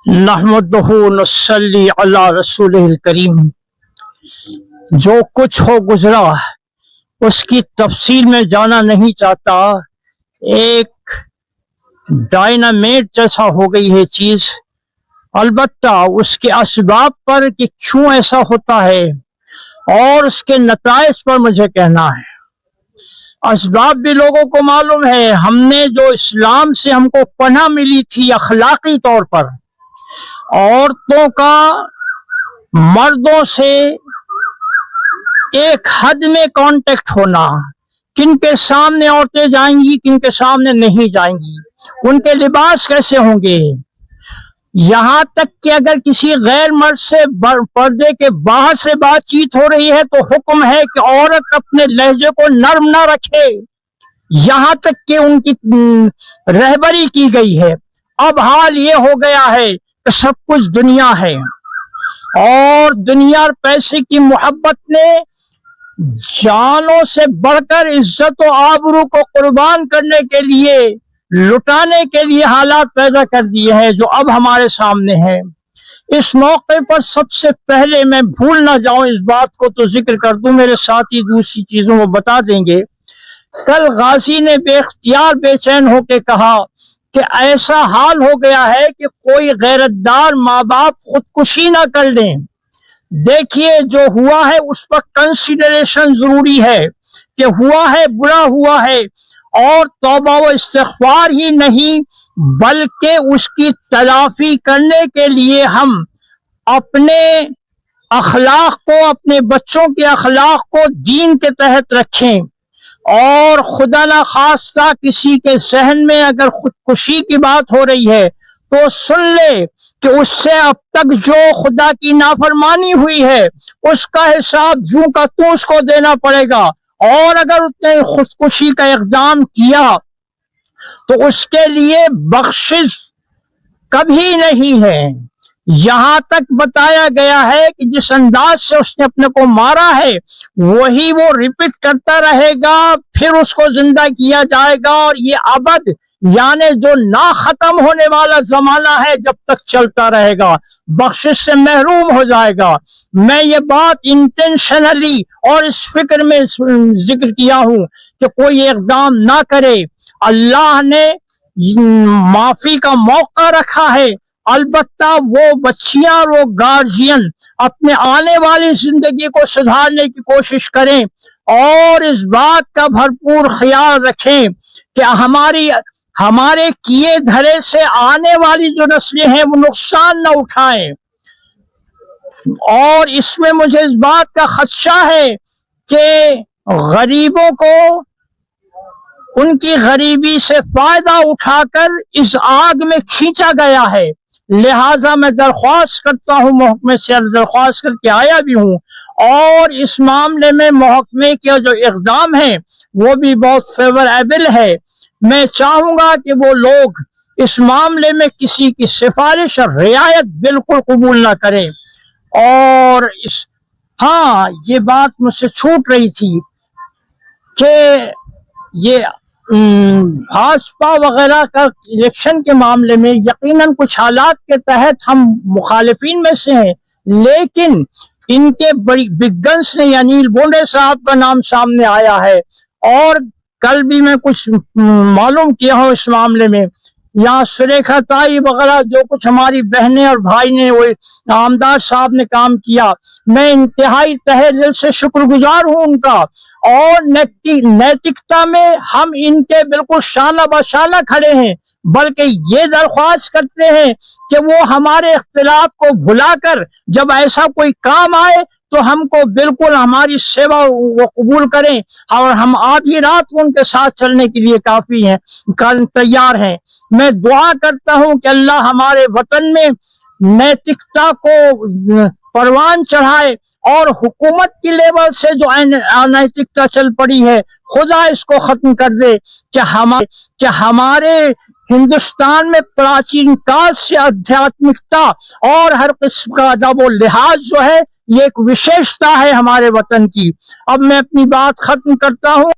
नहमदुहु नस्सल्ली अला रसूलिल करीम। जो कुछ हो गुजरा उसकी तफसील में जाना नहीं चाहता। एक डायनामेट जैसा हो गई है चीज। अलबत्ता उसके असबाब पर कि क्यों ऐसा होता है और उसके नताइज पर मुझे कहना है। असबाब भी लोगों को मालूम है। हमने जो इस्लाम से हमको पनाह मिली थी अखलाकी तौर पर, औरतों का मर्दों से एक हद में कांटेक्ट होना, किन के सामने औरतें जाएंगी, किन के सामने नहीं जाएंगी, उनके लिबास कैसे होंगे, यहाँ तक कि अगर किसी गैर मर्द से पर्दे के बाहर से बातचीत हो रही है तो हुक्म है कि औरत अपने लहजे को नर्म ना रखे, यहाँ तक कि उनकी रहबरी की गई है। अब हाल ये हो गया है कि सब कुछ दुनिया है और दुनिया और पैसे की मोहब्बत ने जानों से बढ़कर इज्जत और आबरू को कुर्बान करने के लिए, लुटाने के लिए हालात पैदा कर दिए हैं जो अब हमारे सामने हैं। इस मौके पर सबसे पहले मैं भूल ना जाऊं इस बात को तो जिक्र कर दूं, मेरे साथी दूसरी चीजों को बता देंगे। कल गाजी ने बेख्तियार बेचैन होकर कहा कि ऐसा हाल हो गया है कि कोई गैरतदार माँ बाप खुदकुशी ना कर लें। देखिए, जो हुआ है उस पर कंसिडरेशन जरूरी है कि हुआ है, बुरा हुआ है, और तौबा व इस्तिग़फ़ार ही नहीं बल्कि उसकी तलाफी करने के लिए हम अपने अखलाक को, अपने बच्चों के अखलाक को दीन के तहत रखें। और खुदा ना खास्ता किसी के जहन में अगर खुदकुशी की बात हो रही है तो सुन ले कि उससे अब तक जो खुदा की नाफरमानी हुई है उसका हिसाब जूं का तूं उसको देना पड़ेगा। और अगर उसने खुदकुशी का इक़दाम किया तो उसके लिए बख्शिश कभी नहीं है। यहाँ तक बताया गया है कि जिस अंदाज से उसने अपने को मारा है वही वो रिपीट करता रहेगा, फिर उसको जिंदा किया जाएगा और ये अबद यानी जो ना खत्म होने वाला जमाना है जब तक चलता रहेगा, बख्शिश से महरूम हो जाएगा। मैं ये बात इंटेंशनली और इस फिक्र में जिक्र किया हूं कि कोई इक़दाम ना करे। अल्लाह ने माफी का मौका रखा है। अलबत्ता वो बच्चियां, वो गार्जियन अपने आने वाली जिंदगी को सुधारने की कोशिश करें और इस बात का भरपूर ख्याल रखें कि हमारे किए धरे से आने वाली जो नस्लें हैं वो नुकसान न उठाएं। और इसमें मुझे इस बात का खदशा है कि गरीबों को उनकी गरीबी से फायदा उठाकर इस आग में खींचा गया है। लिहाजा मैं दरख्वास्त करता हूँ, महकमे से दरख्वास्त करके आया भी हूँ, और इस मामले में महकमे के जो इक़दाम है वो भी बहुत फेवरेबल है। मैं चाहूंगा कि वो लोग इस मामले में किसी की सिफारिश और रियायत बिल्कुल कबूल ना करें। और ये बात मुझसे छूट रही थी कि ये भाजपा वगैरह का इलेक्शन के मामले में यकीनन कुछ हालात के तहत हम मुखालिफिन में से हैं, लेकिन इनके बड़ी बिग गन्स ने अनिल बोंडे साहब का नाम सामने आया है। और कल भी मैं कुछ मालूम किया हूँ इस मामले में। यहाँ सुरेखा ताई वगैरह जो कुछ हमारी बहनें और भाई ने, वो आमदार साहब ने काम किया, मैं इंतहाई तहे दिल से शुक्रगुजार हूँ उनका। और नैतिकता में हम इनके बिल्कुल शाना बशाना खड़े हैं, बल्कि ये दरख्वास्त करते हैं कि वो हमारे इख्तिलाफ को भुलाकर जब ऐसा कोई काम आए तो हमको बिल्कुल हमारी सेवा वो कबूल करें और हम आधी रात उनके साथ चलने के लिए काफी हैं, तैयार हैं। मैं दुआ करता हूं कि अल्लाह हमारे वतन में नैतिकता को परवान चढ़ाए और हुकूमत की लेवल से जो अनैतिकता चल पड़ी है खुदा इसको खत्म कर दे कि हमारे हिंदुस्तान में प्राचीन काल से आध्यात्मिकता और हर किस्म का अदब और लिहाज जो है ये एक विशेषता है हमारे वतन की। अब मैं अपनी बात खत्म करता हूँ।